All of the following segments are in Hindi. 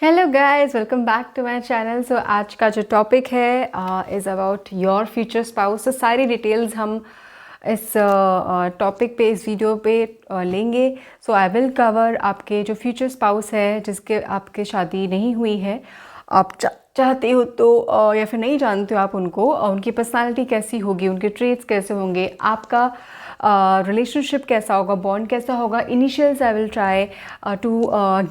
Hello guys, welcome back to my channel. So आज का जो टॉपिक है is about your future spouse. तो सारी डिटेल्स हम इस टॉपिक पे, इस वीडियो पे लेंगे। सो आई विल कवर आपके जो फ्यूचर स्पाउस है, जिसके आपके शादी नहीं हुई है, आप चाहते हो तो या फिर नहीं जानते हो आप उनको, उनकी पर्सनालिटी कैसी होगी, उनके ट्रेट्स कैसे होंगे, आपका रिलेशनशिप कैसा होगा, बॉन्ड कैसा होगा। Initials I will try to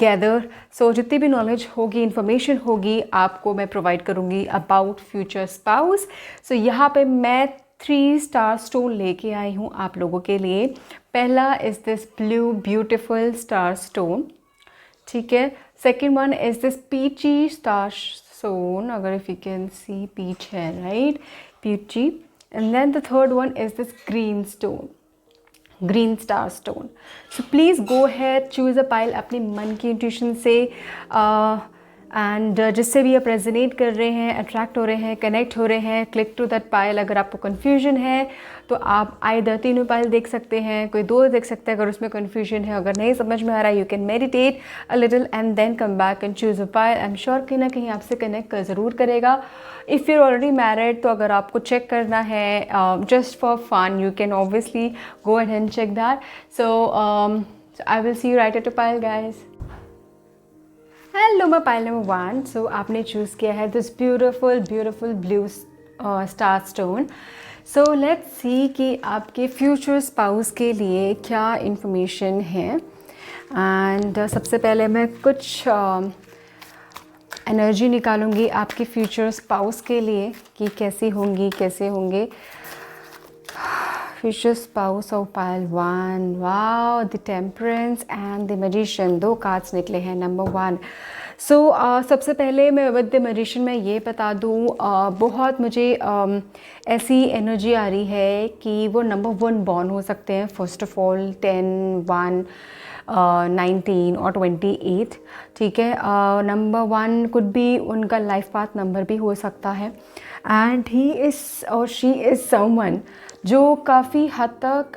gather. So जितनी भी नॉलेज होगी, इन्फॉर्मेशन होगी, आपको मैं प्रोवाइड करूँगी अबाउट फ्यूचर स्पाउस। सो यहाँ पे मैं 3 स्टार स्टोन लेके आई हूँ आप लोगों के लिए। पहला is this blue beautiful star stone, ठीक है। Second one is this peachy star stone, अगर if you can see peach है, right, peachy. And then the third one is this green stone, green star stone. So please go ahead, choose a pile अपनी मन की इंट्यूशन से, एंड जिससे भी आप रेजोनेट कर रहे हैं, अट्रैक्ट हो रहे हैं, कनेक्ट हो रहे हैं, क्लिक टू दैट पाइल। अगर आपको कन्फ्यूजन है तो आप आइदर तीनों पाइल देख सकते हैं, कोई दो देख सकते हैं अगर उसमें कन्फ्यूजन है। अगर नहीं समझ में आ रहा है, you can meditate a little and then come back and choose a pile. I am sure कहीं ना कहीं आपसे कनेक्ट ज़रूर करेगा। इफ़ यू ऑलरेडी मैरिड, तो अगर आपको चेक करना है just for fun, you can obviously go ahead and check that. So I will see you right at a pile, guys. Hello, my pile number 1. So आपने चूज़ किया है this beautiful blue star stone. So let's see कि आपके future spouse के लिए क्या information है। And सबसे पहले मैं कुछ एनर्जी निकालूंगी आपके फ्यूचर स्पाउस के लिए कि कैसी होंगी, कैसे होंगे। Future spouse of pile 1. Wow, the temperance and the magician, 2 cards निकले हैं नंबर 1। सो सबसे पहले मैं विद द मैजिशियन में ये बता दूँ, बहुत मुझे ऐसी एनर्जी आ रही है कि वो नंबर 1 बॉर्न हो सकते हैं। फर्स्ट ऑफ ऑल 10, 1, 19 और 28, ठीक है। नंबर 1 कुड बी उनका लाइफ पाथ नंबर भी हो सकता है। एंड ही इज़ और शी इज़ समवन जो काफ़ी हद तक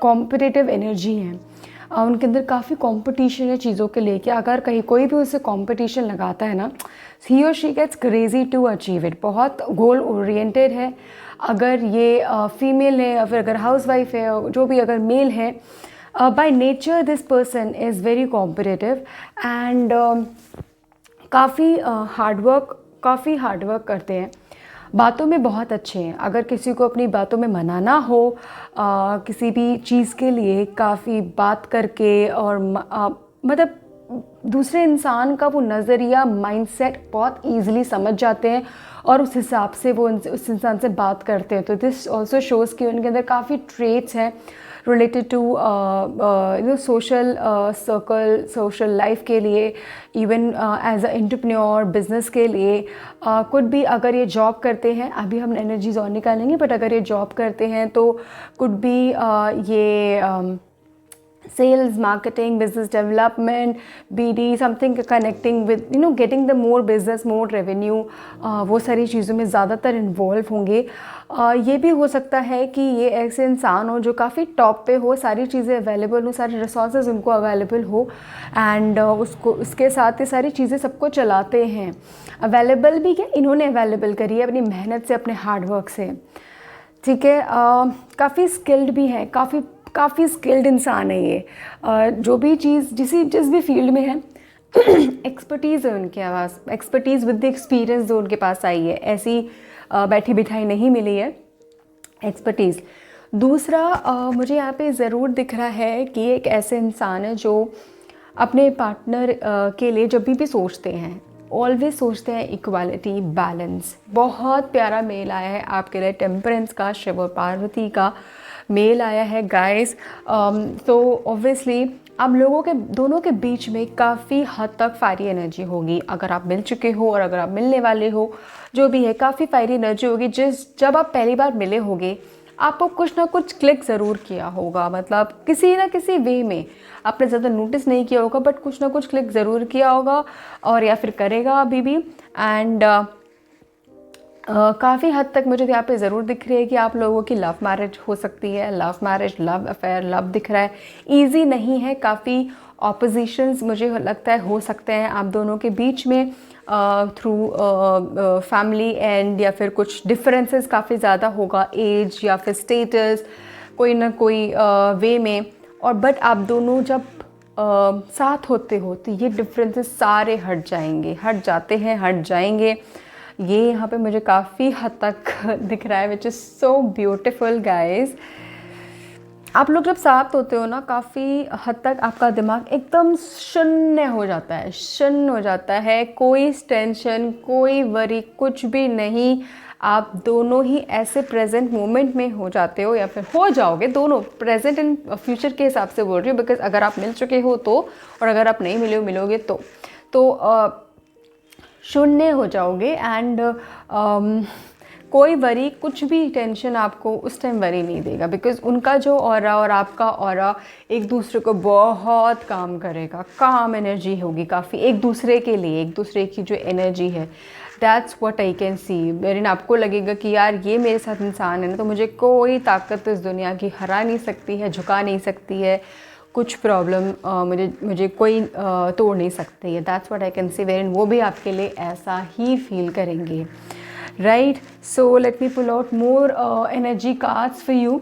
कॉम्पिटिटिव एनर्जी है। उनके अंदर काफ़ी कंपटीशन है चीज़ों के लेके। अगर कहीं कोई भी उससे कंपटीशन लगाता है ना, ही और she gets crazy to achieve it. बहुत गोल ओरिएंटेड है। अगर ये फीमेल है या फिर अगर हाउसवाइफ है, जो भी अगर मेल है, by nature this person is very competitive and काफ़ी हार्डवर्क करते हैं। बातों में बहुत अच्छे हैं। अगर किसी को अपनी बातों में मनाना हो, किसी भी चीज़ के लिए काफ़ी बात करके और मतलब दूसरे इंसान का वो नज़रिया, माइंडसेट बहुत ईजिली समझ जाते हैं और उस हिसाब से वो उस इंसान से बात करते हैं। तो दिस ऑल्सो शोज़ कि उनके अंदर काफ़ी ट्रेट्स हैं related to social circle, social life के लिए, even as a entrepreneur, business के लिए। कुड भी अगर ये जॉब करते हैं, अभी हम एनर्जीज और निकालेंगे, बट अगर ये जॉब करते हैं तो कुड भी ये sales, marketing, business development, BD, something connecting with getting the more business, more revenue, वो सारी चीज़ों में ज़्यादातर इन्वॉल्व होंगे। ये भी हो सकता है कि ये ऐसे इंसान हो जो काफ़ी टॉप पे हो, सारी चीज़ें अवेलेबल हो, सारे रिसोर्सेज उनको अवेलेबल हो एंड उसके साथ ये सारी चीज़ें सबको चलाते हैं। अवेलेबल भी क्या, इन्होंने अवेलेबल करी है अपनी मेहनत से, अपने हार्डवर्क से, ठीक है। काफ़ी स्किल्ड भी है, काफ़ी स्किल्ड इंसान है ये। जो भी चीज़ जिस भी फील्ड में है एक्सपर्टीज़ है उनके पास, एक्सपर्टीज़ विद द एक्सपीरियंस जो उनके पास आई है, ऐसी बैठी बिठाई नहीं मिली है, एक्सपर्टीज़। दूसरा मुझे यहाँ पे ज़रूर दिख रहा है कि एक ऐसे इंसान है जो अपने पार्टनर के लिए जब भी सोचते हैं, ऑलवेज सोचते हैं इक्वालिटी, बैलेंस। बहुत प्यारा मेल आया है आपके लिए, टेम्परेंस का, शिव और पार्वती का मेल आया है गाइस। तो ऑब्वियसली आप लोगों के दोनों के बीच में काफ़ी हद तक फायरी एनर्जी होगी। अगर आप मिल चुके हो और अगर आप मिलने वाले हो, जो भी है, काफ़ी फायरी एनर्जी होगी। जब आप पहली बार मिले होगे, आपको कुछ ना कुछ क्लिक ज़रूर किया होगा, मतलब किसी ना किसी वे में। आपने ज़्यादा नोटिस नहीं किया होगा, बट कुछ ना कुछ क्लिक ज़रूर किया होगा और या फिर करेगा अभी भी। एंड काफ़ी हद तक मुझे यहाँ पे ज़रूर दिख रही है कि आप लोगों की लव मैरिज हो सकती है। Love marriage, love affair, love दिख रहा है। ईजी नहीं है, काफ़ी ऑपोजिशंस मुझे लगता है हो सकते हैं आप दोनों के बीच में थ्रू फैमिली एंड, या फिर कुछ डिफरेंसेस काफ़ी ज़्यादा होगा, एज या फिर स्टेटस, कोई ना कोई वे में। और बट आप दोनों जब साथ होते हो तो ये डिफरेंसेस सारे हट जाएंगे, हट जाते हैं, हट जाएंगे। ये यहाँ पे मुझे काफ़ी हद तक दिख रहा है, which is so beautiful guys. आप लोग जब साथ होते हो ना, काफ़ी हद तक आपका दिमाग एकदम शून्य हो जाता है, शून्य हो जाता है। कोई टेंशन, कोई वरी, कुछ भी नहीं। आप दोनों ही ऐसे प्रेजेंट मोमेंट में हो जाते हो, या फिर हो जाओगे दोनों। प्रेजेंट एंड फ्यूचर के हिसाब से बोल रही हूँ, बिकॉज अगर आप मिल चुके हो तो, और अगर आप नहीं मिलोगे तो शून्य हो जाओगे। एंड कोई वरी, कुछ भी टेंशन आपको उस टाइम वरी नहीं देगा, बिकॉज उनका जो ऑरा और आपका ऑरा एक दूसरे को बहुत काम करेगा। काम एनर्जी होगी काफ़ी एक दूसरे के लिए, एक दूसरे की जो एनर्जी है, दैट्स व्हाट आई कैन सी। मेरे आपको लगेगा कि यार ये मेरे साथ इंसान है ना, तो मुझे कोई ताकत इस दुनिया की हरा नहीं सकती है, झुका नहीं सकती है। कुछ प्रॉब्लम मुझे कोई तोड़ नहीं सकती है। That's what I can see, wherein वो भी आपके लिए ऐसा ही फील करेंगे, right. So let me pull out more energy cards for you.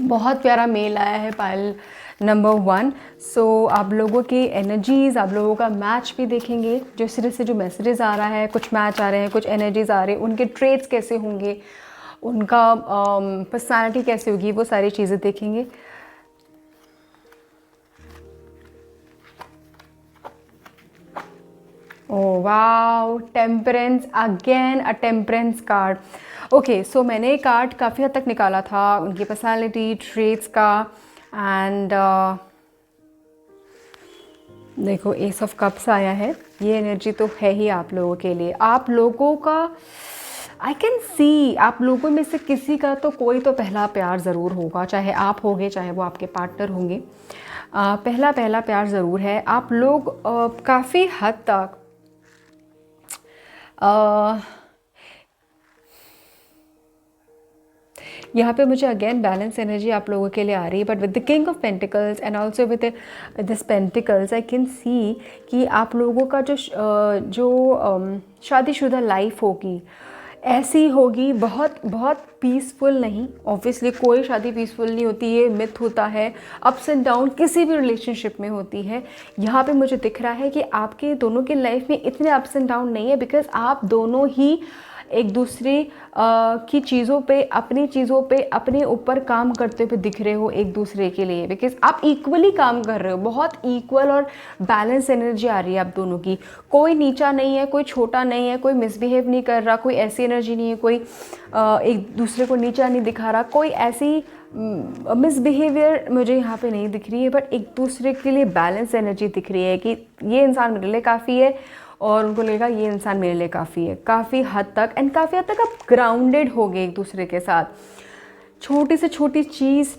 बहुत प्यारा मेल आया है पायल नंबर 1। सो आप लोगों की एनर्जीज़, आप लोगों का मैच भी देखेंगे। जो सिरे से जो मैसेजेस आ रहा है, कुछ मैच आ रहे हैं, कुछ एनर्जीज़ आ रहे हैं, उनके ट्रेड्स कैसे होंगे, उनका पर्सनालिटी कैसे होगी, वो सारी चीज़ें देखेंगे। Oh wow, temperance, again a temperance card. Okay, so मैंने कार्ड काफ़ी हद तक निकाला था उनकी पर्सनालिटी ट्रेट्स का। एंड देखो, एस ऑफ कप्स आया है। ये एनर्जी तो है ही आप लोगों के लिए। आप लोगों का आई कैन सी, आप लोगों में से किसी का तो कोई तो पहला प्यार ज़रूर होगा, चाहे आप होंगे चाहे वो आपके पार्टनर होंगे। पहला प्यार ज़रूर है। आप लोग काफ़ी हद तक यहाँ पे मुझे अगेन बैलेंस एनर्जी आप लोगों के लिए आ रही है, but with the king of pentacles and also with this pentacles I can see कि आप लोगों का जो शादीशुदा लाइफ होगी, ऐसी होगी बहुत बहुत पीसफुल नहीं। ऑब्वियसली कोई शादी पीसफुल नहीं होती, ये मिथ होता है। अप्स एंड डाउन किसी भी रिलेशनशिप में होती है। यहाँ पे मुझे दिख रहा है कि आपके दोनों के लाइफ में इतने अप्स एंड डाउन नहीं है, बिकॉज आप दोनों ही एक दूसरे की चीज़ों पे, अपनी चीज़ों पे अपने ऊपर काम करते हुए दिख रहे हो एक दूसरे के लिए, बिकॉज आप इक्वली काम कर रहे हो। बहुत इक्वल और बैलेंस एनर्जी आ रही है आप दोनों की। कोई नीचा नहीं है, कोई छोटा नहीं है, कोई मिसबिहेव नहीं कर रहा, कोई ऐसी एनर्जी नहीं है, कोई एक दूसरे को नीचा नहीं दिखा रहा, कोई ऐसी मिसबिहेवियर मुझे यहाँ पे नहीं दिख रही है। बट एक दूसरे के लिए बैलेंस एनर्जी दिख रही है कि ये इंसान मेरे लिए काफ़ी है और उनको लगेगा ये इंसान मेरे लिए काफ़ी है, काफ़ी हद तक। एंड काफ़ी हद तक आप ग्राउंडेड हो गए एक दूसरे के साथ। छोटी से छोटी चीज़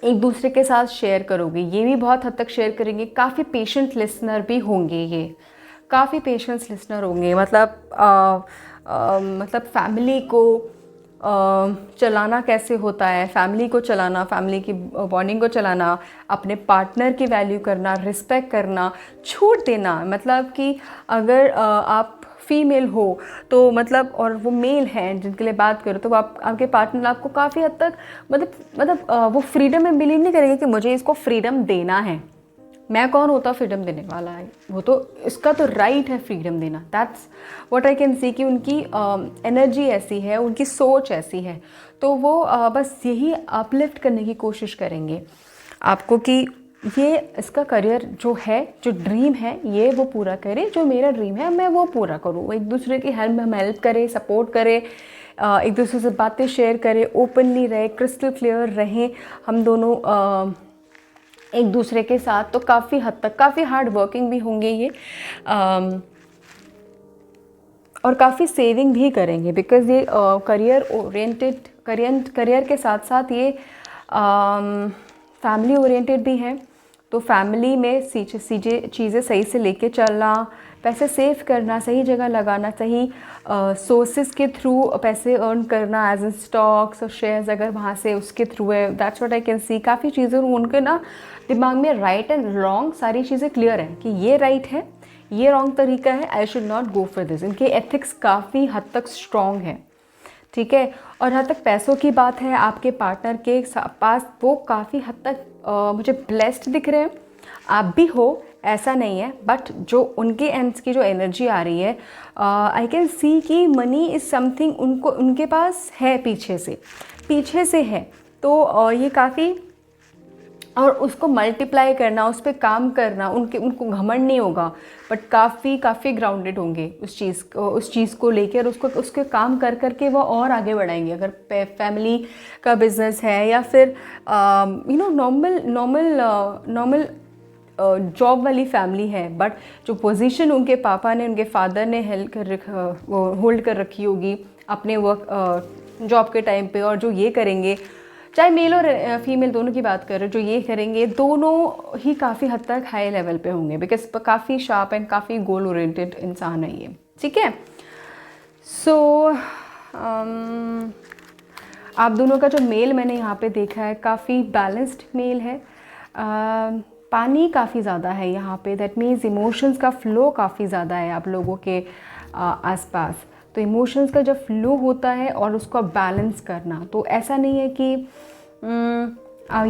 एक दूसरे के साथ शेयर करोगे, ये भी बहुत हद तक शेयर करेंगे। काफ़ी पेशेंट लिसनर भी होंगे, ये काफ़ी पेशेंस लिसनर होंगे। मतलब फैमिली को चलाना कैसे होता है, फैमिली को चलाना, फैमिली की बॉन्डिंग को चलाना, अपने पार्टनर की वैल्यू करना, रिस्पेक्ट करना, छूट देना। मतलब कि अगर आप फीमेल हो तो मतलब, और वो मेल हैं जिनके लिए बात करो, तो आपके पार्टनर आपको काफ़ी हद तक मतलब वो फ्रीडम में बिलीव नहीं करेंगे कि मुझे इसको फ्रीडम देना है। मैं कौन होता फ्रीडम देने वाला है, वो तो इसका तो राइट है फ्रीडम देना। That's what I can see कि उनकी एनर्जी ऐसी है, उनकी सोच ऐसी है। तो वो बस यही अपलिफ्ट करने की कोशिश करेंगे आपको कि ये इसका करियर जो है, जो ड्रीम है, ये वो पूरा करे। जो मेरा ड्रीम है मैं वो पूरा करूँ। एक दूसरे की हेल्प करें, सपोर्ट करें, एक दूसरे से बातें शेयर करें, ओपनली रहे, क्रिस्टल क्लियर रहें हम दोनों एक दूसरे के साथ। तो काफ़ी हद तक काफ़ी हार्ड वर्किंग भी होंगे ये, और काफ़ी सेविंग भी करेंगे, बिकॉज़ ये करियर ओरिएंटेड, करियर के साथ साथ ये फैमिली ओरिएंटेड भी है। तो फैमिली में चीज़ें सही से लेके चलना, पैसे सेव करना, सही जगह लगाना, सही सोर्सेज के थ्रू पैसे अर्न करना, एज इन स्टॉक्स और शेयर्स अगर वहाँ से उसके थ्रू है, दैट्स व्हाट आई कैन सी। काफ़ी चीज़ें उनके ना दिमाग में राइट एंड रॉन्ग सारी चीज़ें क्लियर हैं कि ये राइट है, ये रॉन्ग तरीका है, I should not go for this. इनके एथिक्स काफ़ी हद तक स्ट्रॉन्ग है, ठीक है। और जहाँ तक पैसों की बात है, आपके पार्टनर के पास वो काफ़ी हद तक मुझे ब्लेस्ड दिख रहे हैं। आप भी हो, ऐसा नहीं है, बट जो उनके एंड्स की जो एनर्जी आ रही है, आई कैन सी कि मनी इज़ समथिंग उनको उनके पास है, पीछे से है। तो ये काफ़ी, और उसको मल्टीप्लाई करना, उस पर काम करना, उनको घमंड नहीं होगा, बट काफ़ी ग्राउंडेड होंगे उस चीज़ को लेकर, उसके काम कर करके वो और आगे बढ़ाएंगे। अगर फैमिली का बिजनेस है या फिर नॉर्मल जॉब वाली फैमिली है, बट जो पोजीशन उनके पापा ने, उनके फादर ने होल्ड कर रखी होगी अपने वर्क जॉब के टाइम पे, और जो ये करेंगे, चाहे मेल और फीमेल दोनों की बात करें, जो ये करेंगे दोनों ही काफ़ी हद तक हाई लेवल पे होंगे, बिकॉज काफ़ी शार्प एंड काफ़ी गोल ओरिएंटेड इंसान है ये, ठीक है। सो आप दोनों का जो मेल मैंने यहाँ पे देखा है, काफ़ी बैलेंस्ड मेल है। पानी काफ़ी ज़्यादा है यहाँ पे, दैट मीन्स इमोशंस का फ्लो काफ़ी ज़्यादा है आप लोगों के आसपास। तो इमोशंस का जब फ्लो होता है और उसको बैलेंस करना, तो ऐसा नहीं है कि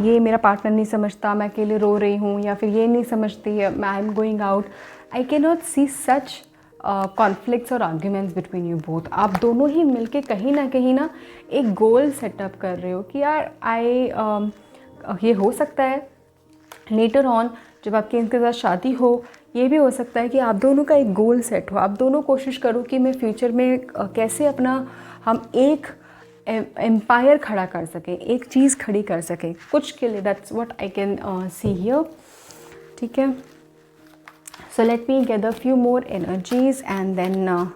ये मेरा पार्टनर नहीं समझता, मैं अकेले रो रही हूँ, या फिर ये नहीं समझती है, I am going out. I can not see such conflicts और आर्ग्यूमेंट्स बिटवीन यू बोथ। आप दोनों ही मिलके कहीं ना एक गोल सेटअप कर रहे हो कि यार ये हो सकता है लेटर ऑन जब आपके इनके साथ शादी हो, ये भी हो सकता है कि आप दोनों का एक गोल सेट हो, आप दोनों कोशिश करो कि मैं फ्यूचर में कैसे हम एक एम्पायर खड़ा कर सकें, एक चीज़ खड़ी कर सकें कुछ के लिए। That's what I can see here, ठीक है। So let me gather few more energies and then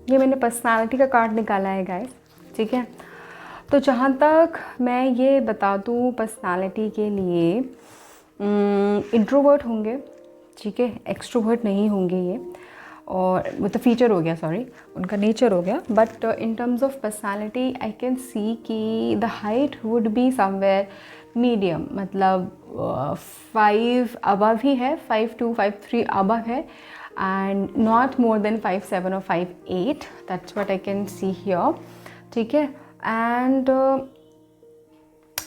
ये मैंने पर्सनालिटी का कार्ड निकाला है गाइस, ठीक है। तो जहाँ तक मैं ये बता दूँ पर्सनालिटी के लिए, इंट्रोवर्ट होंगे, ठीक है, एक्सट्रोवर्ट नहीं होंगे ये, और वो तो फीचर हो गया, सॉरी उनका नेचर हो गया। But in terms of personality I can see कि the height would be somewhere medium, मतलब 5 अबव ही है, 5'2", 5'3" अबव है, and not more than 5'7" or 5'8", that's what I can see here, ठीक है। and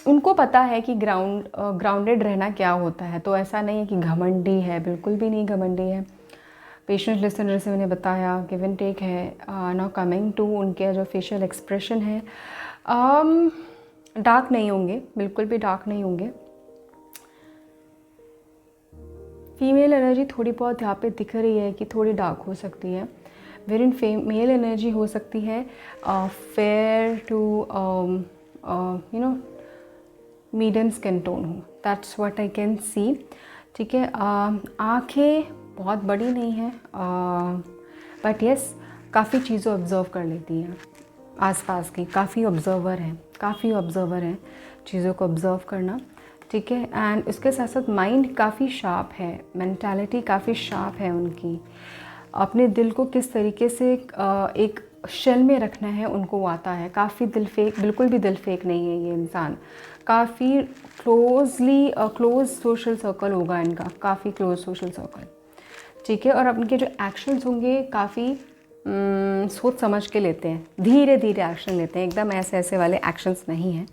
उनको पता है कि ग्राउंडेड रहना क्या होता है, तो ऐसा नहीं है कि घमंडी है, बिल्कुल भी नहीं घमंडी है। पेशेंट लिसनर से मैंने बताया, गिव एंड टेक है। नाउ कमिंग टू उनके जो फेशियल एक्सप्रेशन है, डार्क नहीं होंगे, बिल्कुल भी डार्क नहीं होंगे। फीमेल एनर्जी थोड़ी बहुत यहाँ पे दिख रही है कि थोड़ी डार्क हो सकती है, वेर इन मेल एनर्जी हो सकती है fair to medium skin tone हो, that's what I can see, ठीक है। आँखें बहुत बड़ी नहीं हैं, बट येस काफ़ी चीज़ें ऑब्ज़र्व कर लेती हैं आसपास की, काफ़ी ऑब्ज़र्वर हैं चीज़ों को ऑब्ज़र्व करना, ठीक है। एंड उसके साथ साथ माइंड काफ़ी शार्प है, मेंटालिटी काफ़ी शार्प है उनकी। अपने दिल को किस तरीके से एक शेल में रखना है उनको आता है, काफ़ी बिल्कुल भी दिल फेक नहीं है ये इंसान। काफ़ी क्लोज सोशल सर्कल होगा इनका, काफ़ी क्लोज सोशल सर्कल, ठीक है। और उनके जो एक्शंस होंगे काफ़ी सोच समझ के लेते हैं, धीरे धीरे एक्शन लेते हैं, एकदम ऐसे वाले एक्शंस नहीं हैं,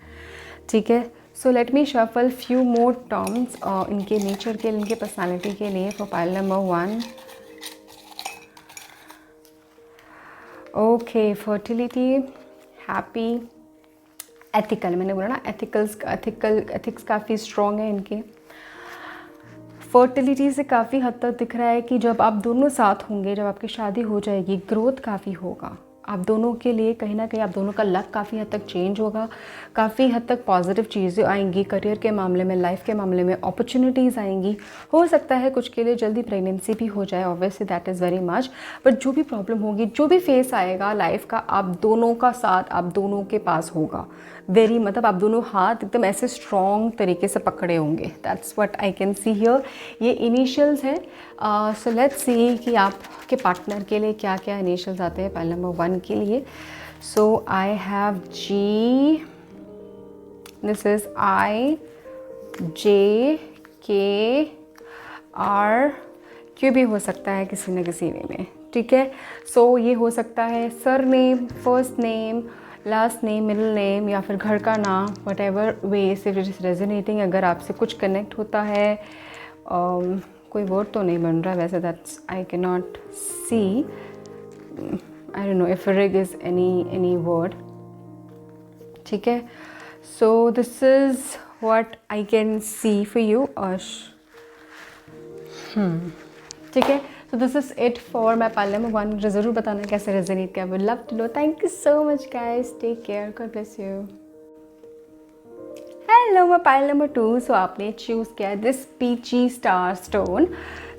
ठीक है। सो लेट मी शफल फ्यू मोर टर्म्स इनके नेचर के, इनके पर्सनालिटी के लिए for pile number 1। Okay, fertility, happy, ethical, मैंने बोला ना एथिक्स काफ़ी स्ट्रॉन्ग है इनके। फर्टिलिटी से काफ़ी हद तक दिख रहा है कि जब आप दोनों साथ होंगे, जब आपकी शादी हो जाएगी, ग्रोथ काफ़ी होगा, आप दोनों के लिए कहीं ना कहीं आप दोनों का लक काफ़ी हद तक चेंज होगा, काफ़ी हद तक पॉजिटिव चीज़ें आएंगी करियर के मामले में, लाइफ के मामले में अपॉर्चुनिटीज़ आएंगी। हो सकता है कुछ के लिए जल्दी प्रेगनेंसी भी हो जाए, obviously that is very much, but जो भी प्रॉब्लम होगी, जो भी फेस आएगा लाइफ का, आप दोनों का साथ आप दोनों के पास होगा। वेरी मतलब आप दोनों हाथ एकदम ऐसे स्ट्रॉन्ग तरीके से पकड़े होंगे। That's what I can see here. ये इनिशियल्स हैं। सो लेट्स सी कि आपके पार्टनर के लिए क्या क्या इनिशियल्स आते हैं पाइल नंबर 1 के लिए। So I have G, this is I, J, K, R, क्यों भी हो सकता है किसी न किसी वे में, ठीक है। सो ये हो सकता है sir name, first name, last name, middle name, या फिर घर का नाम, what ever way it is resonating. अगर आपसे कुछ कनेक्ट होता है, कोई वर्ड तो नहीं बन रहा वैसे, that's I can not see, I don't know if rig is any word, ठीक है। So this is what I can see for you. ठीक है, so this is it for my pile number 1। मुझे ज़रूर बताना कैसे रेजोनेट किया, would love to know. Thank you so much guys, take care, God bless you. Hello my pile number 2। So आपने चूज़ किया this peachy star stone.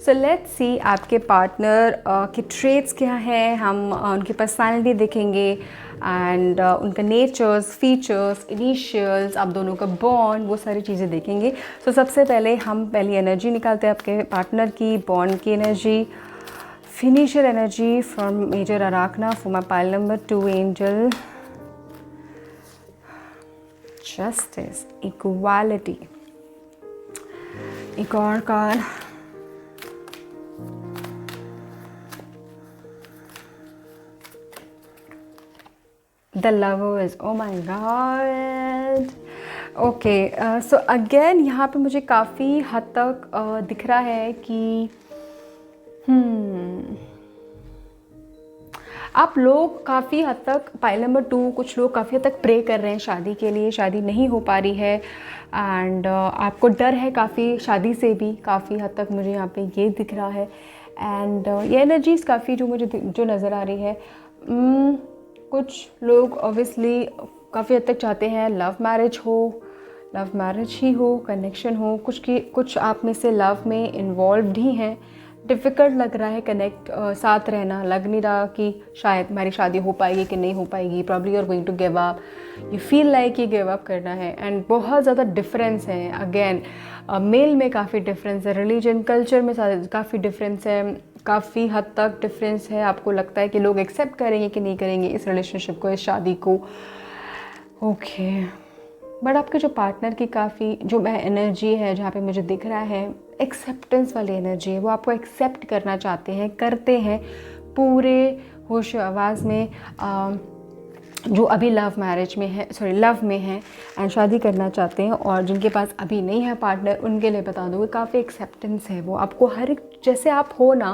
So let's सी आपके पार्टनर के ट्रेट्स क्या हैं, हम उनकी पर्सनैलिटी देखेंगे एंड उनका नेचर्स, फीचर्स, इनिशियल्स, आप दोनों का बॉन्ड, वो सारी चीज़ें देखेंगे। सो सबसे पहले हम पहली एनर्जी निकालते हैं आपके पार्टनर की, बॉन्ड की energy, finisher energy from major arcana for my pile number 2 angel, justice, equality. एक और card, the lovers, oh my god. Okay, so again यहाँ पे मुझे काफ़ी हद तक दिख रहा है कि आप लोग काफ़ी हद तक, पाइल नंबर 2, कुछ लोग काफ़ी हद तक प्रे कर रहे हैं शादी के लिए, शादी नहीं हो पा रही है एंड आपको डर है काफ़ी शादी से भी, काफ़ी हद तक मुझे यहाँ पे ये दिख रहा है। एंड ये एनर्जीज काफ़ी जो मुझे जो नज़र आ रही है, कुछ लोग ऑब्वियसली काफ़ी हद तक चाहते हैं लव मैरिज हो, लव मैरिज ही हो, कनेक्शन हो, कुछ आप में से लव में इन्वॉल्व्ड ही हैं। डिफ़िकल्ट लग रहा है कनेक्ट, साथ रहना, लग नहीं रहा कि शायद हमारी शादी हो पाएगी कि नहीं हो पाएगी। Probably you are going to give up, you feel like ये गिव अप करना है। एंड बहुत ज़्यादा डिफरेंस है, अगेन मेल में काफ़ी डिफरेंस है, रिलीजन कल्चर में काफ़ी डिफरेंस है, काफ़ी हद तक डिफरेंस है। आपको लगता है कि लोग एक्सेप्ट करेंगे कि नहीं करेंगे इस रिलेशनशिप को, इस शादी को। ओके, बट आपके जो पार्टनर की काफ़ी जो एनर्जी है, जहाँ पे मुझे दिख रहा है एक्सेप्टेंस वाली एनर्जी है, वो आपको एक्सेप्ट करना चाहते हैं, करते हैं पूरे होश आवाज़ में। जो अभी लव मैरिज में है, सॉरी लव में है एंड शादी करना चाहते हैं, और जिनके पास अभी नहीं है पार्टनर, उनके लिए बता दो काफ़ी एक्सेप्टेंस है। वो आपको हर एक जैसे आप हो ना,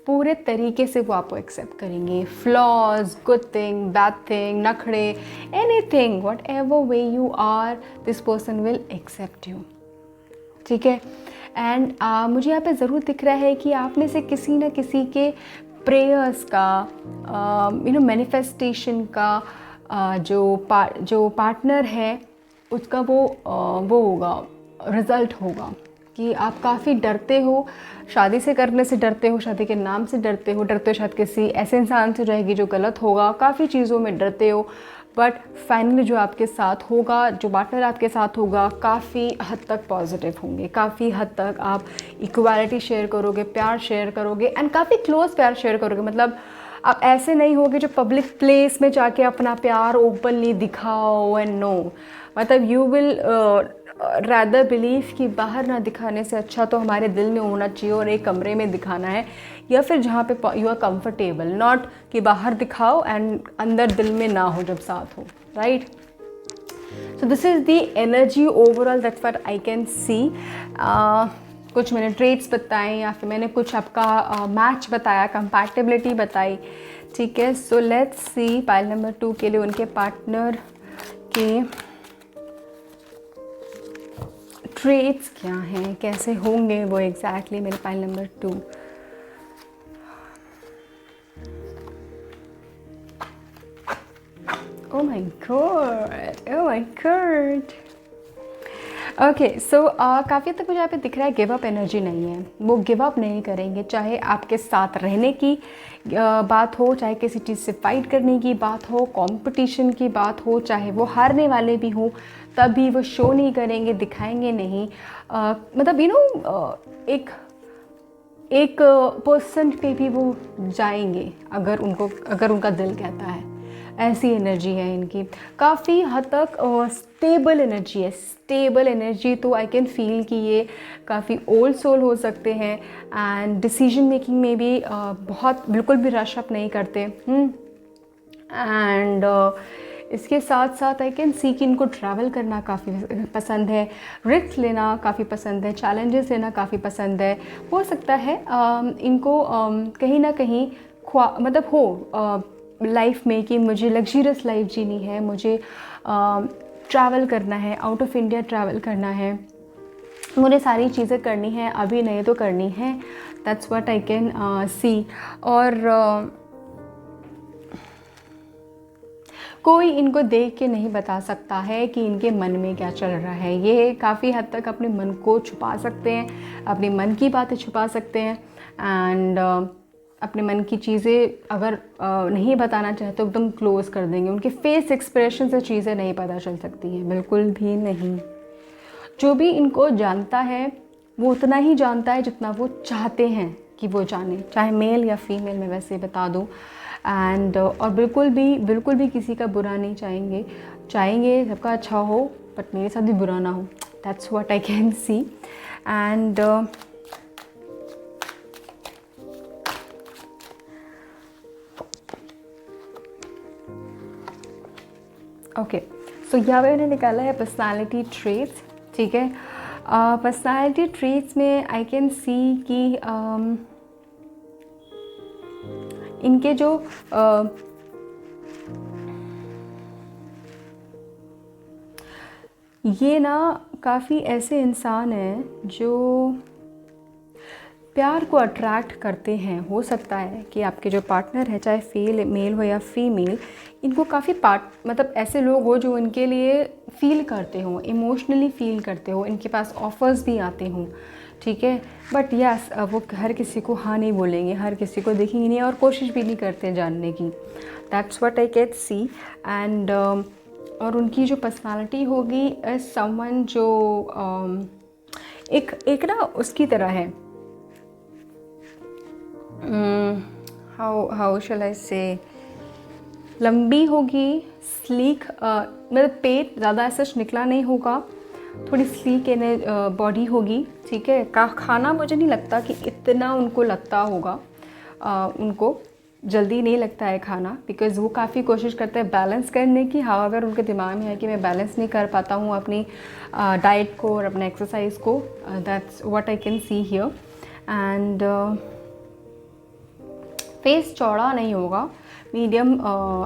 पूरे तरीके से वो आपको एक्सेप्ट करेंगे। Flaws, good thing, bad thing, नखड़े, anything, whatever way you are, this person will accept you, ठीक है। एंड मुझे यहाँ पे ज़रूर दिख रहा है कि आप में से किसी न किसी के प्रेयर्स का, मैनिफेस्टेशन का, जो पार्टनर है उसका वो होगा, रिज़ल्ट होगा कि आप काफ़ी डरते हो, शादी से करने से डरते हो, शादी के नाम से डरते हो शायद किसी ऐसे इंसान से रहेगी जो गलत होगा, काफ़ी चीज़ों में डरते हो। बट फाइनली जो आपके साथ होगा, जो पार्टनर आपके साथ होगा, काफ़ी हद तक पॉजिटिव होंगे, काफ़ी हद तक आप इक्वालिटी शेयर करोगे, प्यार शेयर करोगे एंड काफ़ी क्लोज प्यार शेयर करोगे। मतलब आप ऐसे नहीं होगे जो पब्लिक प्लेस में जाके अपना प्यार ओपनली दिखाओ एंड नो, मतलब यू विल रादर बिलीव कि बाहर ना दिखाने से अच्छा तो हमारे दिल में होना चाहिए और एक कमरे में दिखाना है, या फिर जहाँ पे यू आर कंफर्टेबल, नॉट कि बाहर दिखाओ एंड अंदर दिल में ना हो जब साथ हो, right. So this is the energy overall, that's what I can सी। कुछ मैंने ट्रेट्स बताए या फिर मैंने कुछ आपका मैच बताया, कंपैटिबिलिटी बताई, ठीक है। सो लेट्स सी पाइल नंबर 2 के लिए उनके पार्टनर के ट्रेट्स क्या हैं, कैसे होंगे वो एग्जैक्टली मेरे pile number 2। O my God, O my god. Okay सो काफ़ी तक मुझे यहाँ पे दिख रहा है गिव अप एनर्जी नहीं है, वो गिव अप नहीं करेंगे, चाहे आपके साथ रहने की बात हो, चाहे किसी चीज़ से फाइट करने की बात हो, कंपटीशन की बात हो, चाहे वो हारने वाले भी हों, तभी वो शो नहीं करेंगे, दिखाएंगे नहीं। मतलब एक पर्सन पे भी वो जाएंगे अगर उनका दिल कहता है। ऐसी एनर्जी है इनकी, काफ़ी हद तक स्टेबल एनर्जी है। स्टेबल एनर्जी तो आई कैन फील कि ये काफ़ी ओल्ड सोल हो सकते हैं एंड डिसीजन मेकिंग में भी बहुत बिल्कुल भी रश अप नहीं करते। एंड इसके साथ साथ आई कैन सी कि इनको ट्रैवल करना काफ़ी पसंद है, रिस्क लेना काफ़ी पसंद है, चैलेंजेस लेना काफ़ी पसंद है। हो सकता है इनको कहीं ना कहीं मतलब हो लाइफ में कि मुझे लग्जरियस लाइफ जीनी है, मुझे ट्रैवल करना है, आउट ऑफ इंडिया ट्रैवल करना है, मुझे सारी चीज़ें करनी है, अभी नहीं तो करनी है। That's what I can see. और कोई इनको देख के नहीं बता सकता है कि इनके मन में क्या चल रहा है। ये काफ़ी हद तक अपने मन को छुपा सकते हैं, अपने मन की बातें छुपा सकते हैं एंड अपने मन की चीज़ें अगर नहीं बताना चाहे तो एकदम क्लोज़ कर देंगे। उनके फेस एक्सप्रेशन से चीज़ें नहीं पता चल सकती हैं, बिल्कुल भी नहीं। जो भी इनको जानता है वो उतना ही जानता है जितना वो चाहते हैं कि वो जाने, चाहे मेल या फीमेल, मैं वैसे बता दूँ। एंड और बिल्कुल भी किसी का बुरा नहीं चाहेंगे सबका अच्छा हो, बट मेरे साथ भी बुरा ना हो। That's what I can C. And okay so यहाँ पे मैंने निकाला है पर्सनालिटी ट्रेट्स। ठीक है, पर्सनालिटी ट्रेट्स में आई कैन सी कि इनके जो ये ना काफ़ी ऐसे इंसान हैं जो प्यार को अट्रैक्ट करते हैं। हो सकता है कि आपके जो पार्टनर है, चाहे मेल हो या फीमेल, इनको काफ़ी मतलब ऐसे लोग हो जो इनके लिए फ़ील करते हो, इमोशनली फ़ील करते हो, इनके पास ऑफ़र्स भी आते हों। ठीक है, बट यस वो हर किसी को हाँ नहीं बोलेंगे, हर किसी को देखेंगे नहीं और कोशिश भी नहीं करते जानने की। That's what I can C. And और उनकी जो पर्सनालिटी होगी एज समवन जो एक ना उसकी तरह है, हाउ शैल आई से, लंबी होगी, स्लीक, मतलब पेट ज़्यादा ऐसा निकला नहीं होगा, थोड़ी स्लीक बॉडी होगी। ठीक है, खाना मुझे नहीं लगता कि इतना उनको लगता होगा, उनको जल्दी नहीं लगता है खाना, बिकॉज़ वो काफ़ी कोशिश करते हैं बैलेंस करने की। हाँ, अगर उनके दिमाग में है कि मैं बैलेंस नहीं कर पाता हूँ अपनी डाइट को और अपने एक्सरसाइज को, that's what I can see here. And face चौड़ा नहीं होगा, medium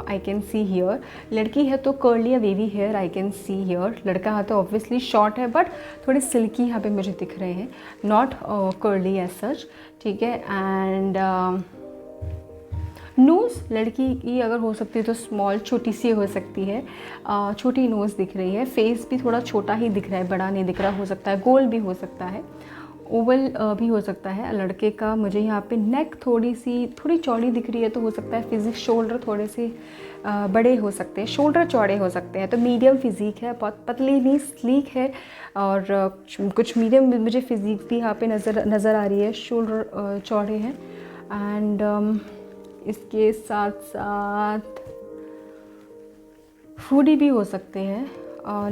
I can see here. लड़की है तो कर्ली या wavy here I can see here. लड़का है तो ऑब्वियसली शॉर्ट है बट थोड़े सिल्की यहाँ पे मुझे दिख रहे हैं, नॉट कर्ली एज सच। ठीक है, एंड नोज़ लड़की की अगर हो सकती है तो स्मॉल, छोटी सी हो सकती है, छोटी नोज़ दिख रही है। फेस भी थोड़ा छोटा ही दिख रहा है, बड़ा नहीं दिख रहा। हो सकता है गोल भी हो सकता है, ओवल भी हो सकता है। लड़के का मुझे यहाँ पे नेक थोड़ी चौड़ी दिख रही है, तो हो सकता है फिजिक, शोल्डर थोड़े से बड़े हो सकते हैं, शोल्डर चौड़े हो सकते हैं। तो मीडियम फिजिक है, बहुत पतली नहीं, स्लीक है। और कुछ मीडियम मुझे फिजिक भी यहाँ पे नज़र आ रही है, शोल्डर चौड़े हैं। एंड इसके साथ साथ फूडी भी हो सकते हैं,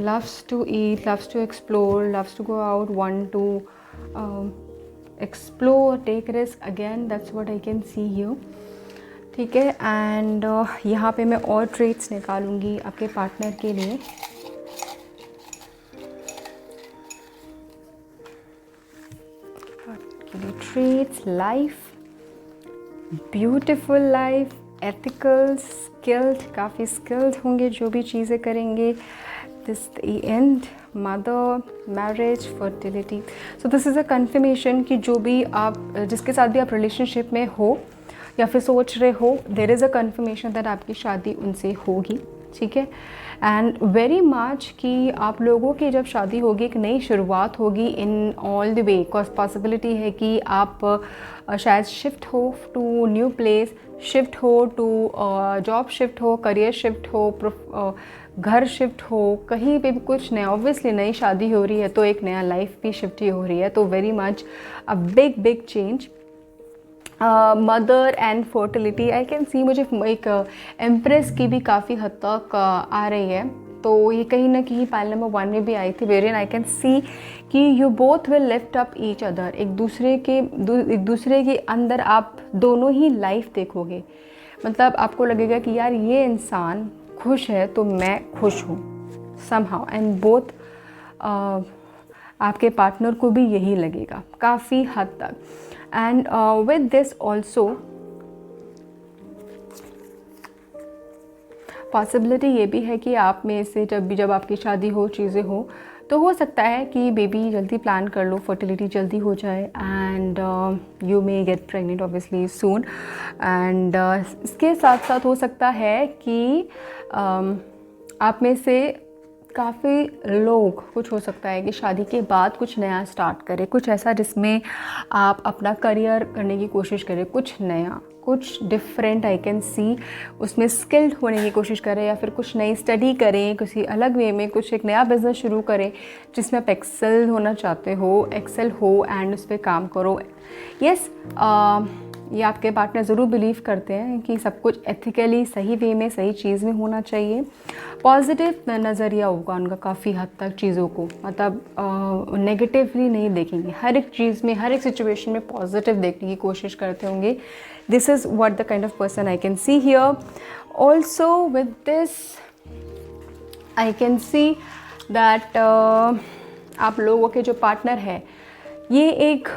loves to eat, loves to explore, loves to go out, want to explore, take risk, again that's what I can see here. ठीक है, एंड यहाँ पे मैं और ट्रेट्स निकालूंगी आपके पार्टनर के लिए। Traits, life, beautiful life, ethical, skilled, काफ़ी स्किल्ड होंगे जो भी चीज़ें करेंगे। This the end, mother, marriage, fertility. So this is a confirmation कि जो भी आप, जिसके साथ भी आप रिलेशनशिप में हो या फिर सोच रहे हो, there is a confirmation that आपकी शादी उनसे होगी। ठीक है। एंड वेरी मच कि आप लोगों की जब शादी होगी एक नई शुरुआत होगी in all the way, cause possibility है कि आप शायद शिफ्ट हो टू न्यू प्लेस, शिफ्ट हो टू जॉब, शिफ्ट हो, करियर शिफ्ट हो, घर शिफ्ट हो, कहीं पे भी कुछ नया। ऑब्वियसली नई शादी हो रही है तो एक नया लाइफ भी शिफ्ट ही हो रही है, तो very much a big change. Mother and fertility I can सी, मुझे एक एम्प्रेस की भी काफ़ी हद तक आ रही है, तो ये कहीं ना कहीं पाइल नंबर 1 में भी आई थी, वेरियन आई कैन सी कि you both will lift up each other, एक दूसरे के अंदर आप दोनों ही लाइफ देखोगे। मतलब आपको लगेगा कि यार ये इंसान खुश है तो मैं खुश हूँ समहाउ, एंड बोथ आपके पार्टनर को भी यही लगेगा काफ़ी हद तक। And with this also possibility ये भी है कि आप में से जब आपकी शादी हो, चीज़ें हो, तो हो सकता है कि बेबी जल्दी प्लान कर लो, फर्टिलिटी जल्दी हो जाए, and you may get pregnant obviously soon. And इसके साथ साथ हो सकता है कि आप में से काफ़ी लोग, कुछ हो सकता है कि शादी के बाद कुछ नया स्टार्ट करें, कुछ ऐसा जिसमें आप अपना करियर करने की कोशिश करें, कुछ नया, कुछ डिफरेंट आई कैन सी, उसमें स्किल्ड होने की कोशिश करें, या फिर कुछ नई स्टडी करें किसी अलग वे में, कुछ एक नया बिज़नेस शुरू करें जिसमें आप एक्सेल होना चाहते हो, एक्सेल हो, एंड उस पर काम करो। यस, ये आपके पार्टनर ज़रूर बिलीव करते हैं कि सब कुछ एथिकली सही वे में, सही चीज़ में होना चाहिए। पॉजिटिव नज़रिया होगा उनका काफ़ी हद तक चीज़ों को, मतलब नेगेटिवली नहीं देखेंगे, हर एक चीज़ में, हर एक सिचुएशन में पॉजिटिव देखने की कोशिश करते होंगे। This is what the kind of person I can see here. Also with this I can see that आप लोगों के जो पार्टनर है, ये एक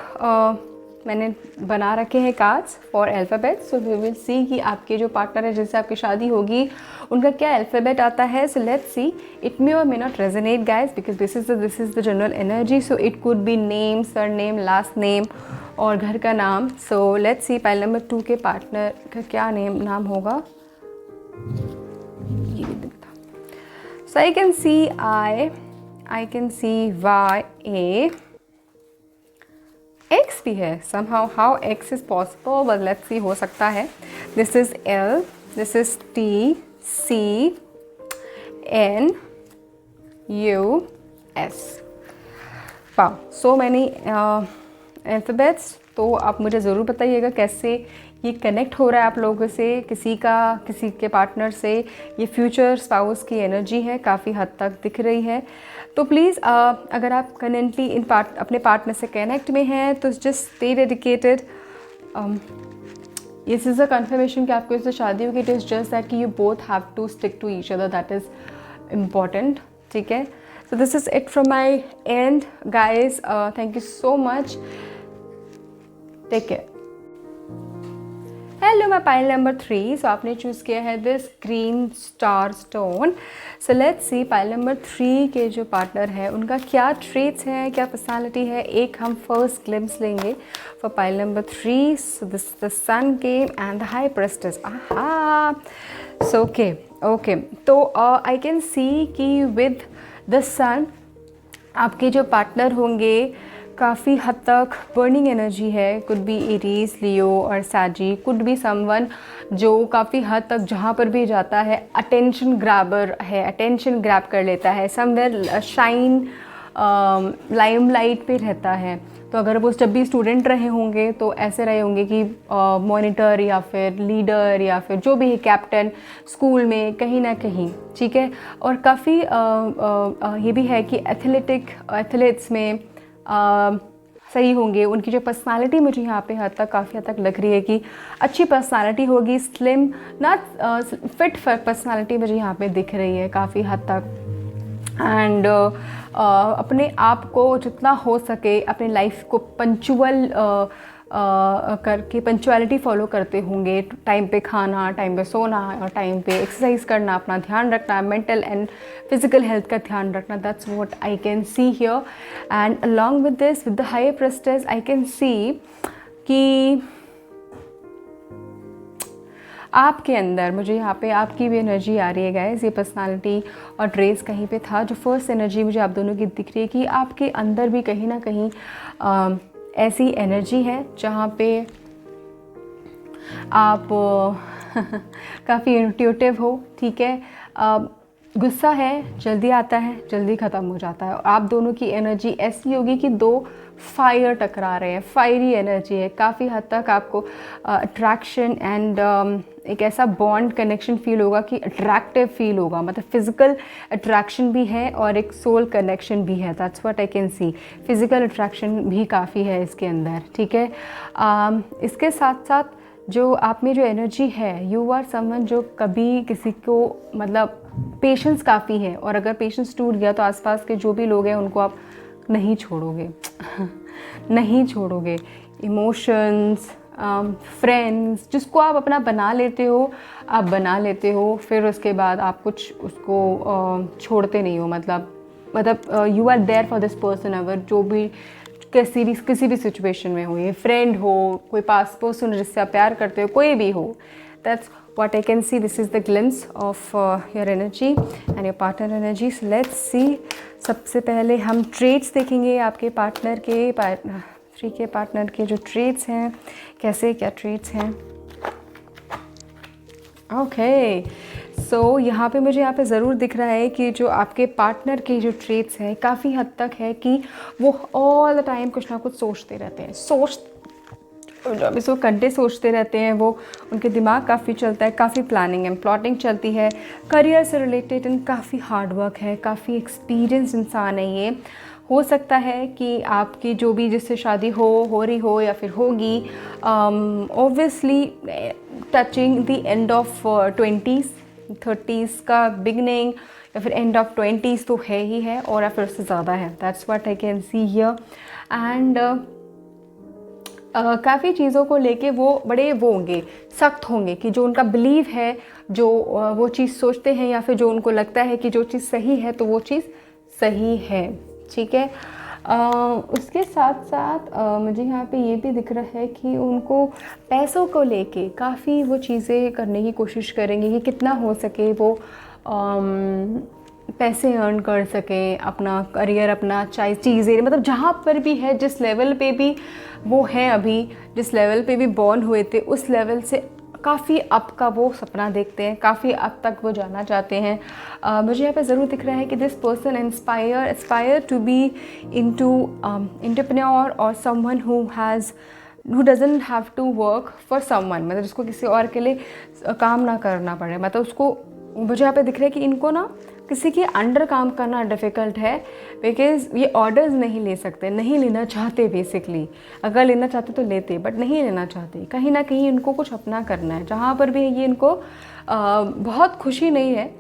मैंने बना रखे हैं cards for alphabet, so we will see कि आपके जो पार्टनर है जिससे आपकी शादी होगी उनका क्या अल्फ़ाबेट आता है। सो लेट्स सी, इट मे और may not resonate guys because this is the general energy, so it could be name, surname, last name और घर का नाम। So let's see pile number 2 के पार्टनर का क्या नाम होगा, ये दिखता। So I can see I can see YA, X भी है somehow, how X is possible, but let's see, हो सकता है। This is L, this is T, C, N, U, S. Wow, so many alphabets। तो आप मुझे ज़रूर बताइएगा कैसे ये कनेक्ट हो रहा है आप लोगों से, किसी के पार्टनर से। ये फ्यूचर स्पाउस की एनर्जी है, काफ़ी हद तक दिख रही है। तो प्लीज़ अगर आप करेंटली अपने पार्टनर से कनेक्ट में हैं तो just stay dedicated. This is a confirmation कि आपको इससे शादी होगी। इट इज़ जस्ट दैट कि you both have to stick to each other, that is important, ठीक है। So this is it from my end guys, thank you so much, take care. Hello, मैं पाइल नंबर 3, सो आपने चूज़ किया है this green star stone. So let's see pile number 3 के जो पार्टनर है उनका क्या ट्रेट्स हैं, क्या पर्सनालिटी है। एक हम फर्स्ट ग्लिम्स लेंगे for pile number 3। So this the sun game and the high priestess. Aha, so okay तो आई कैन सी कि विद द सन आपके जो पार्टनर होंगे काफ़ी हद तक बर्निंग एनर्जी है, कुड बी एरीज, लियो और सैजी, कुड बी समवन जो काफ़ी हद तक जहाँ पर भी जाता है अटेंशन ग्रैबर है, अटेंशन ग्रैब कर लेता है, समवेयर शाइन लाइमलाइट पे रहता है। तो अगर वो जब भी स्टूडेंट रहे होंगे तो ऐसे रहे होंगे कि मॉनिटर या फिर लीडर या फिर जो भी है कैप्टन स्कूल में कहीं ना कहीं, ठीक है। और काफ़ी ये भी है कि एथलेट्स में सही होंगे। उनकी जो पर्सनालिटी मुझे यहाँ पे काफ़ी हद तक लग रही है कि अच्छी पर्सनालिटी होगी, स्लिम ना फिट पर्सनालिटी मुझे यहाँ पे दिख रही है काफ़ी हद तक। एंड अपने आप को जितना हो सके अपने लाइफ को पंचुअल करके पंचुअलिटी फॉलो करते होंगे, टाइम पे खाना, टाइम पे सोना और टाइम पे एक्सरसाइज करना, अपना ध्यान रखना, मेंटल एंड फिजिकल हेल्थ का ध्यान रखना। That's what I can see here. And along with this with the high प्रेस्टेस I can see कि आपके अंदर मुझे यहाँ पे आपकी भी एनर्जी आ रही है गाइस। ये पर्सनालिटी और ट्रेस कहीं पे था। जो फर्स्ट एनर्जी मुझे आप दोनों की दिख रही है कि आपके अंदर भी कहीं ना कहीं ऐसी एनर्जी है जहाँ पे आप काफ़ी इंट्यूटिव हो, ठीक है। गुस्सा है, जल्दी आता है, जल्दी ख़त्म हो जाता है। और आप दोनों की एनर्जी ऐसी होगी कि दो फायर टकरा रहे हैं, फायरी एनर्जी है। काफ़ी हद तक आपको अट्रैक्शन एंड एक ऐसा बॉन्ड कनेक्शन फील होगा कि अट्रैक्टिव फील होगा, मतलब फिज़िकल अट्रैक्शन भी है और एक सोल कनेक्शन भी है। That's what I can C. Physical attraction भी काफ़ी है इसके अंदर, ठीक है। इसके साथ साथ जो आप में जो एनर्जी है, यू आर समवन जो कभी किसी को, मतलब पेशेंस काफ़ी है, और अगर पेशेंस टूट गया तो आसपास के जो भी लोग हैं उनको आप नहीं छोड़ोगे नहीं छोड़ोगे। इमोशंस, फ्रेंड्स, जिसको आप अपना बना लेते हो आप बना लेते हो, फिर उसके बाद आप कुछ उसको छोड़ते नहीं हो। मतलब you are there for this person. अगर जो भी किसी भी सिचुएशन में हो, ये फ्रेंड हो, कोई पास पर्सन जिससे आप प्यार करते हो, कोई भी हो, that's what I can see. This is the glimpse of your energy and your partner energies. Let's see. सबसे पहले हम ट्रेट्स देखेंगे आपके पार्टनर के पार्टनर के जो ट्रेट्स हैं, कैसे क्या ट्रेट्स हैं। ओके, सो यहाँ पे मुझे यहाँ पे ज़रूर दिख रहा है कि जो आपके पार्टनर के जो ट्रेट्स हैं काफ़ी हद तक है कि वो ऑल द टाइम कुछ ना कुछ सोचते रहते हैं। जब इस वो घंटे सोचते रहते हैं, वो उनके दिमाग काफ़ी चलता है, काफ़ी प्लानिंग एंड प्लॉटिंग चलती है। करियर से रिलेटेड एंड काफ़ी हार्ड वर्क है, काफ़ी एक्सपीरियंस इंसान है ये। हो सकता है कि आपकी जो भी जिससे शादी हो रही हो या फिर होगी, obviously touching the end of 20s 30s का बिगनिंग, या फिर एंड ऑफ 20s तो है ही है, और या फिर उससे ज़्यादा है। That's what I can see here. And काफ़ी चीज़ों को लेके वो बड़े वो होंगे, सख्त होंगे कि जो उनका बिलीव है, जो वो चीज़ सोचते हैं, या फिर जो उनको लगता है कि जो चीज़ सही है तो वो चीज़ सही है, ठीक है। उसके साथ साथ मुझे यहाँ पे ये भी दिख रहा है कि उनको पैसों को लेके काफ़ी वो चीज़ें करने की कोशिश करेंगे कि कितना हो सके वो पैसे अर्न कर सकें, अपना करियर, अपना चाहे चीज़ें, मतलब जहाँ पर भी है, जिस लेवल पे भी वो है अभी, जिस लेवल पे भी बॉर्न हुए थे, उस लेवल से काफ़ी अप का वो सपना देखते हैं, काफ़ी अब तक वो जाना चाहते हैं। मुझे यहाँ पे ज़रूर दिख रहा है कि this person aspire to be into entrepreneur और someone who doesn't have to work for someone, मतलब जिसको किसी और के लिए काम ना करना पड़े। मतलब उसको, मुझे यहाँ पे दिख रहा है कि इनको ना किसी के अंडर काम करना डिफ़िकल्ट है, बिकॉज़ ये ऑर्डर्स नहीं ले सकते, नहीं लेना चाहते बेसिकली। अगर लेना चाहते तो लेते, बट नहीं लेना चाहते। कहीं ना कहीं इनको कुछ अपना करना है, जहाँ पर भी है ये इनको बहुत खुशी नहीं है,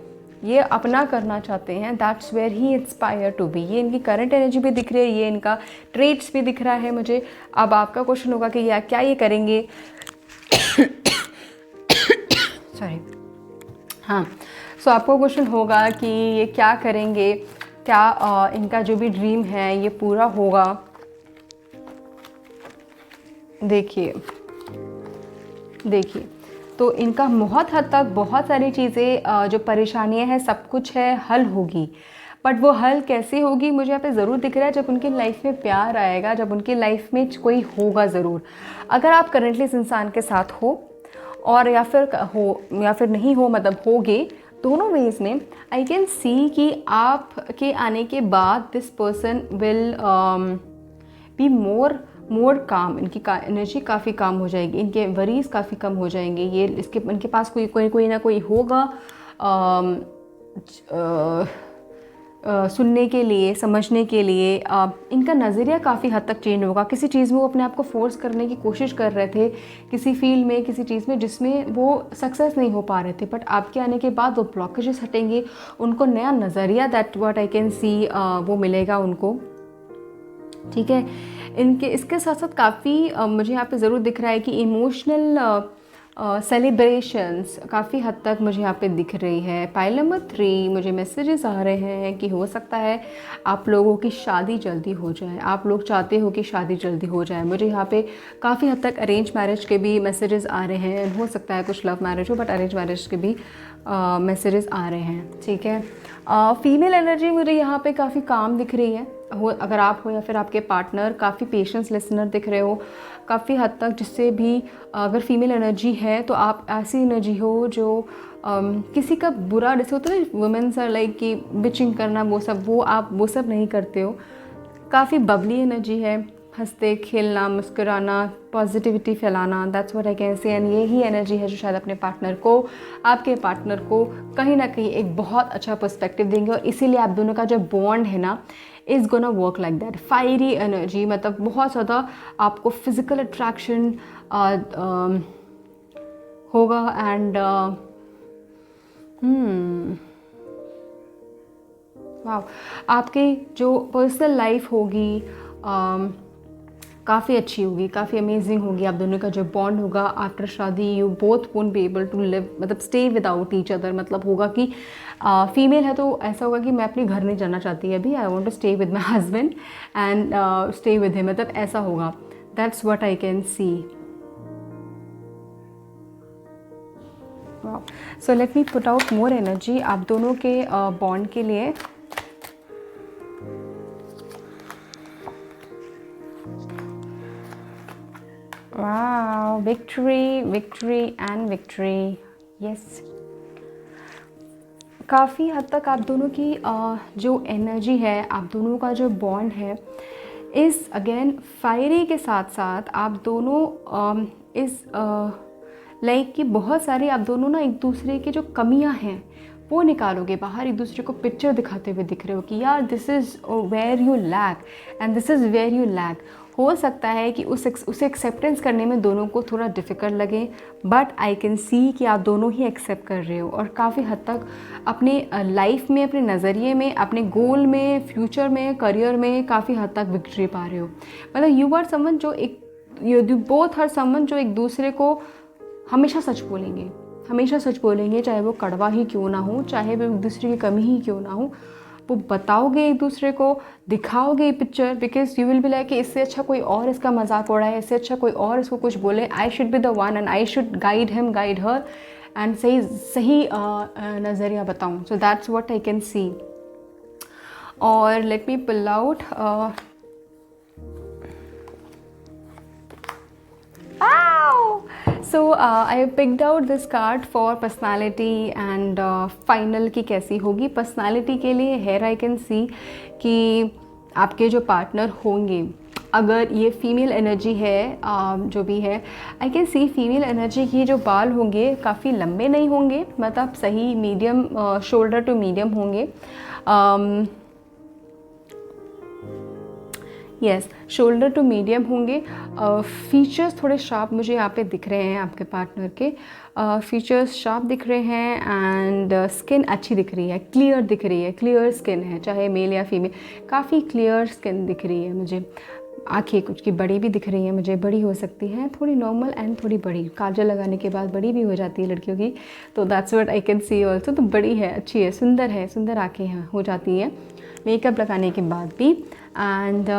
ये अपना करना चाहते हैं। That's where he inspire to be. ये इनकी करंट एनर्जी भी दिख रही है, ये इनका ट्रेट्स भी दिख रहा है मुझे। अब आपका क्वेश्चन होगा कि या क्या ये करेंगे सॉरी, हाँ, सो आपको क्वेश्चन होगा कि ये क्या करेंगे, क्या इनका जो भी ड्रीम है ये पूरा होगा। देखिए तो इनका बहुत हद तक बहुत सारी चीज़ें, जो परेशानियां हैं, सब कुछ है, हल होगी। बट वो हल कैसे होगी मुझे यहाँ पे ज़रूर दिख रहा है, जब उनकी लाइफ में प्यार आएगा, जब उनकी लाइफ में कोई होगा ज़रूर। अगर आप करंटली इस इंसान के साथ हो, और या फिर नहीं हो, मतलब होगे, दोनों वेज में आई कैन सी कि आप के आने के बाद this person will be more काम। इनकी एनर्जी काफ़ी काम हो जाएगी, इनके वरीज काफ़ी कम हो जाएंगे। ये इनके पास कोई ना कोई होगा सुनने के लिए, समझने के लिए। इनका नज़रिया काफ़ी हद तक चेंज होगा। किसी चीज़ में वो अपने आप को फोर्स करने की कोशिश कर रहे थे, किसी फील्ड में, किसी चीज़ में जिसमें वो सक्सेस नहीं हो पा रहे थे, बट आपके आने के बाद वो ब्लॉकेजेस हटेंगे, उनको नया नज़रिया, दैट व्हाट आई कैन सी, वो मिलेगा उनको, ठीक है। इसके साथ साथ काफ़ी मुझे यहाँ पे ज़रूर दिख रहा है कि इमोशनल सेलिब्रेशंस काफ़ी हद तक मुझे यहाँ पे दिख रही है। पाइल नंबर 3 मुझे मैसेजेस आ रहे हैं कि हो सकता है आप लोगों की शादी जल्दी हो जाए, आप लोग चाहते हो कि शादी जल्दी हो जाए। मुझे यहाँ पे काफ़ी हद तक अरेंज मैरिज के भी मैसेजेस आ रहे हैं, हो सकता है कुछ लव मैरिज हो, बट अरेंज मैरिज के भी मैसेजेस आ रहे हैं, ठीक है। फीमेल एनर्जी मुझे यहाँ पे काफ़ी काम दिख रही है, हो अगर आप हो या फिर आपके पार्टनर काफ़ी पेशेंस लिसनर दिख रहे हो काफ़ी हद तक, जिससे भी अगर फीमेल एनर्जी है तो आप ऐसी एनर्जी हो जो किसी का बुरा, जैसे होता है ना वुमेन्स आर लाइक कि बिचिंग करना, वो आप वो सब नहीं करते हो। काफ़ी बबली एनर्जी है, हंसते खेलना, मुस्कुराना, पॉजिटिविटी फैलाना, that's what I can say. And यही एनर्जी है जो शायद अपने पार्टनर को, आपके पार्टनर को कहीं ना कहीं एक बहुत अच्छा पर्सपेक्टिव देंगे, और इसीलिए आप दोनों का जो बॉन्ड है ना is gonna work like that. Fiery energy, मतलब बहुत ज़्यादा आपको फिज़िकल अट्रैक्शन होगा। एंड वाह, आपकी जो पर्सनल लाइफ होगी काफ़ी अच्छी होगी, काफ़ी अमेजिंग होगी। आप दोनों का जो बॉन्ड होगा आफ्टर शादी, you both won't be able to live, मतलब स्टे विदाउट ईच अदर। मतलब होगा कि फीमेल है तो ऐसा होगा कि मैं अपने घर नहीं जाना चाहती अभी, I want to stay with my husband and stay with him, मतलब ऐसा होगा। That's what I can see. So let me put out more energy आप दोनों के बॉन्ड के लिए। वाह, victory, victory and victory, yes. काफ़ी हद तक आप दोनों की जो एनर्जी है, आप दोनों का जो बॉन्ड है, इस अगेन फायरी के साथ साथ आप दोनों इस लाइक कि बहुत सारी आप दोनों ना एक दूसरे की जो कमियां हैं वो निकालोगे बाहर, एक दूसरे को पिक्चर दिखाते हुए दिख रहे हो कि यार this is where you lack and this is where you lack. हो सकता है कि उसे एक्सेप्टेंस करने में दोनों को थोड़ा डिफ़िकल्ट लगे, बट आई कैन सी कि आप दोनों ही एक्सेप्ट कर रहे हो और काफ़ी हद तक अपने लाइफ में, अपने नज़रिए में, अपने गोल में, फ्यूचर में, करियर में काफ़ी हद तक विक्ट्री पा रहे हो। मतलब यू आर समवन जो यू बोथ आर समवन जो एक दूसरे को हमेशा सच बोलेंगे, हमेशा सच बोलेंगे, चाहे वो कड़वा ही क्यों ना हो, चाहे वो एक दूसरे की कमी ही क्यों ना हो, वो बताओगे एक दूसरे को, दिखाओगे picture, because you will be like इससे अच्छा कोई और इसका मजाक उड़ाए, इससे अच्छा कोई और इसको कुछ बोले, I should be the one and I should guide him, guide her, and सही सही नज़रिया बताऊँ। So that's what I can see. और let me pull out So I picked out this card for personality and final की कैसी होगी पर्सनालिटी के लिए। हेयर आई कैन सी कि आपके जो पार्टनर होंगे, अगर ये फीमेल एनर्जी है जो भी है, आई कैन सी फीमेल एनर्जी की जो बाल होंगे काफ़ी लंबे नहीं होंगे, मतलब सही मीडियम, शोल्डर टू मीडियम होंगे। यस, शोल्डर टू मीडियम होंगे। फीचर्स थोड़े शार्प मुझे यहाँ पे दिख रहे हैं आपके पार्टनर के, फीचर्स शार्प दिख रहे हैं एंड स्किन अच्छी दिख रही है, क्लियर दिख रही है, क्लियर स्किन है, चाहे मेल या फीमेल, काफ़ी क्लियर स्किन दिख रही है मुझे। आँखें कुछ की बड़ी भी दिख रही हैं मुझे, बड़ी हो सकती हैं, थोड़ी नॉर्मल एंड थोड़ी बड़ी, काजल लगाने के बाद बड़ी भी हो जाती है लड़कियों की, तो that's what I can C also. तो बड़ी है, अच्छी है, सुंदर आँखें हैं, हो जाती हैं मेकअप लगाने के बाद भी। एंड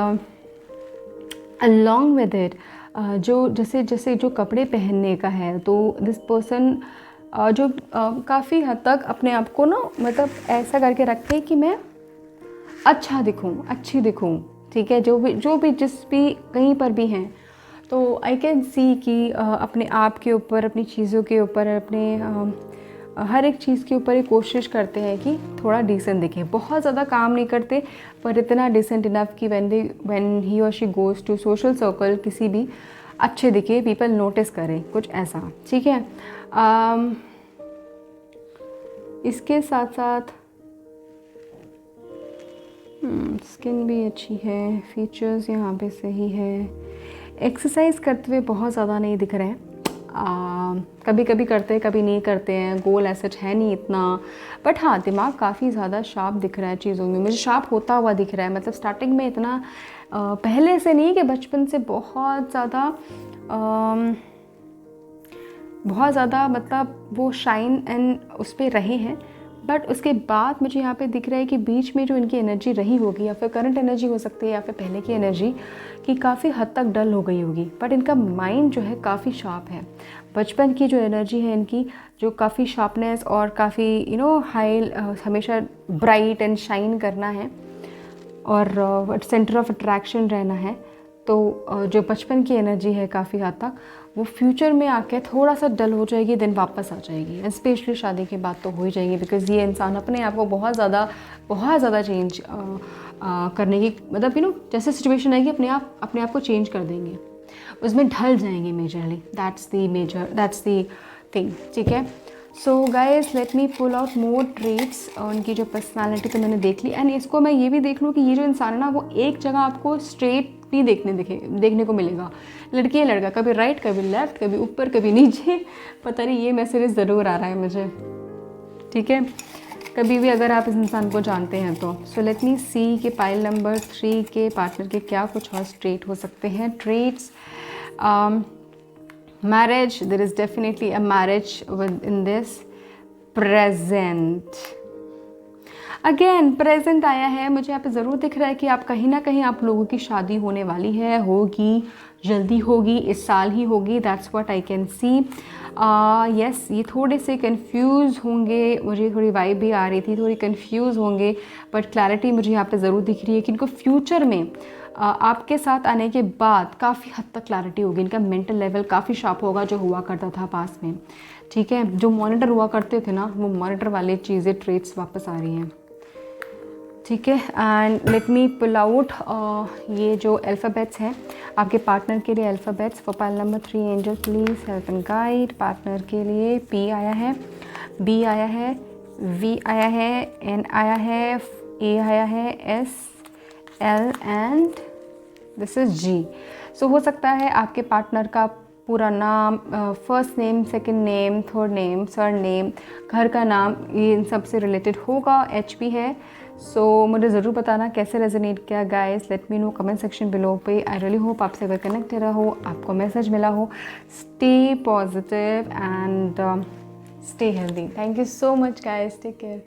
अलॉन्ग विद इट जो जैसे जो कपड़े पहनने का है, तो दिस पर्सन जो काफ़ी हद तक अपने आप को ना, मतलब ऐसा करके रखे कि मैं अच्छा दिखूं, अच्छी दिखूं, ठीक है, जो भी जिस भी कहीं पर भी हैं, तो आई कैन सी कि अपने आप के ऊपर, अपनी चीज़ों के ऊपर, अपने हर एक चीज़ के ऊपर ये कोशिश करते हैं कि थोड़ा डिसेंट दिखे, बहुत ज़्यादा काम नहीं करते, पर इतना डिसेंट इनफ कि व्हेन ही और she goes to social circle, किसी भी अच्छे दिखे, पीपल नोटिस करें, कुछ ऐसा, ठीक है। इसके साथ साथ स्किन भी अच्छी है, फीचर्स यहाँ पे सही है, एक्सरसाइज करते हुए बहुत ज़्यादा नहीं दिख रहे हैं, कभी कभी करते हैं, कभी नहीं करते हैं, गोल ऐसा है नहीं इतना, बट हाँ दिमाग काफ़ी ज़्यादा शार्प दिख रहा है चीज़ों में, मुझे शार्प होता हुआ दिख रहा है, मतलब स्टार्टिंग में इतना पहले से नहीं कि बचपन से बहुत ज़्यादा बहुत ज़्यादा मतलब वो शाइन एंड उस पर रहे हैं, बट उसके बाद मुझे यहाँ पे दिख रहा है कि बीच में जो इनकी एनर्जी रही होगी, या फिर करंट एनर्जी हो सकती है, या फिर पहले की एनर्जी कि काफ़ी हद तक डल हो गई होगी, बट इनका माइंड जो है काफ़ी शार्प है। बचपन की जो एनर्जी है इनकी, जो काफ़ी शार्पनेस और काफ़ी हाई, हमेशा ब्राइट एंड शाइन करना है और सेंटर ऑफ अट्रैक्शन रहना है, तो जो बचपन की एनर्जी है काफ़ी हद तक वो फ्यूचर में आके थोड़ा सा डल हो जाएगी, देन वापस आ जाएगी। एंड स्पेशली शादी के बाद तो हो ही जाएगी, बिकॉज़ ये इंसान अपने आप को बहुत ज़्यादा चेंज करने की, मतलब जैसे सिचुएशन आएगी अपने आप को चेंज कर देंगे, उसमें ढल जाएंगे मेजरली। दैट्स द थिंग, ठीक है। So guys, let me pull out more traits. उनकी जो पर्सनालिटी तो मैंने देख ली, एंड इसको मैं ये भी देख लूँ कि ये जो इंसान है ना, वो एक जगह आपको स्ट्रेट भी देखने को मिलेगा। लड़की या लड़का, कभी राइट कभी लेफ्ट, कभी ऊपर कभी नीचे, पता नहीं, ये मैसेज ज़रूर आ रहा है मुझे, ठीक है। कभी भी अगर आप इस इंसान को जानते हैं तो। सो लेट मी सी कि पाइल नंबर 3 के पार्टनर के क्या कुछ और स्ट्रेट हो सकते हैं traits. marriage, there is definitely a marriage in this. Present, again present आया है, मुझे यहाँ पे ज़रूर दिख रहा है कि आप कहीं ना कहीं आप लोगों की शादी होने वाली है, होगी, जल्दी होगी, इस साल ही होगी। That's what I can C. Yes, ये थोड़े से कंफ्यूज होंगे, मुझे थोड़ी वाइब भी आ रही थी, थोड़ी कंफ्यूज होंगे, बट क्लैरिटी मुझे यहाँ पे ज़रूर दिख रही है कि इनको फ्यूचर में आपके साथ आने के बाद काफ़ी हद तक क्लैरिटी होगी। इनका मेंटल लेवल काफ़ी शार्प होगा, जो हुआ करता था पास में, ठीक है। जो मॉनिटर हुआ करते थे ना, वो मॉनिटर वाली चीज़ें, ट्रेट्स वापस आ रही हैं, ठीक है। And let me pull out ये जो अल्फ़ाबेट्स हैं आपके पार्टनर के लिए, alphabets for pile number 3। Angel please help and guide partner के लिए। P आया है, B आया है, V आया है, N आया है, A आया है, S, L and this is G। सो हो सकता है आपके पार्टनर का पूरा नाम, first name, second name, third name, sir name, घर का नाम, ये इन सब से रिलेटेड होगा। HP है। सो मुझे ज़रूर बताना कैसे रेजोनेट किया guys, let me know comment section below पे। आई रियली होप आपसे अगर कनेक्ट रहा हो, आपको मैसेज मिला हो। Stay positive and stay healthy. Thank you so much guys, take care.